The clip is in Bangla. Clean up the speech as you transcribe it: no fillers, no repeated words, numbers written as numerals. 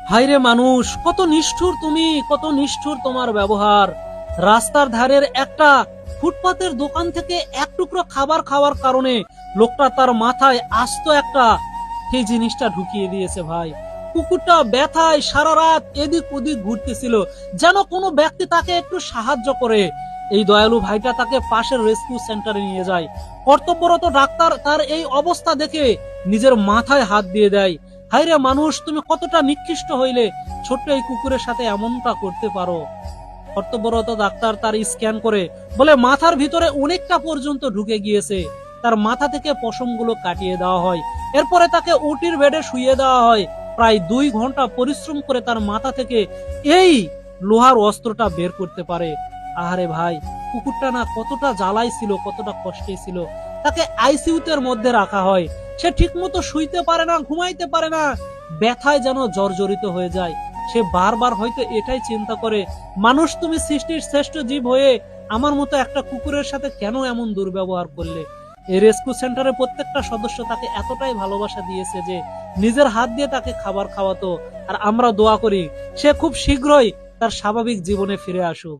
হায়রে মানুষ, কত নিষ্ঠুর তুমি, কত নিষ্ঠুর তোমার ব্যবহার। রাস্তার ধারের একটা ফুটপাতের দোকান থেকে এক টুকরো খাবার খাওয়ার কারণে লোকটা তার মাথায় আস্ত একটা সেই জিনিসটা ঢুকিয়ে দিয়েছে ভাই। কুকুরটা ব্যথায় সারা রাত এদিক ওদিক ঘুরতেছিল, যেন কোনো ব্যক্তি তাকে একটু সাহায্য করে। এই দয়ালু ভাইটা তাকে পাশের রেস্কিউ সেন্টারে নিয়ে যায়। কর্তব্যরত ডাক্তার তার এই অবস্থা দেখে নিজের মাথায় হাত দিয়ে দেয়। হায়রে মানুষ, তুমি কতটা নিকৃষ্ট হইলে ছোট্ট এই কুকুরের সাথে এমনটা করতে পারো। কর্তব্যরত ডাক্তার তার স্ক্যান করে বলে মাথার ভিতরে অনেকটা পর্যন্ত ঢুকে গিয়েছে। তার মাথা থেকে পশমগুলো কাটিয়ে দেওয়া হয়। এরপরে তাকে ওটির বেডে শুইয়ে দেওয়া হয়। প্রায় 2 ঘন্টা পরিশ্রম করে তার মাথা থেকে এই লোহার অস্ত্রটা বের করতে পারে। আহারে ভাই, কুকুরটা না কতটা জ্বালাই ছিল, কতটা কষ্টে ছিল। তাকে আইসিইউতের মধ্যে রাখা হয়। সে ঠিক মতো শুইতে পারে না, ঘুমাইতে পারে না, ব্যথায় যেন জর্জরিত হয়ে যায়। সে বারবার হয়তো এটাই চিন্তা করে, মানুষ তুমি সৃষ্টির শ্রেষ্ঠ জীব হয়ে আমার মতো একটা কুকুরের সাথে কেন এমন দুর্ব্যবহার করলে। এই রেস্কিউ সেন্টারের প্রত্যেকটা সদস্য তাকে এতটাই ভালোবাসা দিয়েছে যে নিজের হাত দিয়ে তাকে খাবার খাওয়াতো। আর আমরা দোয়া করি সে খুব শীঘ্রই তার স্বাভাবিক জীবনে ফিরে আসুক।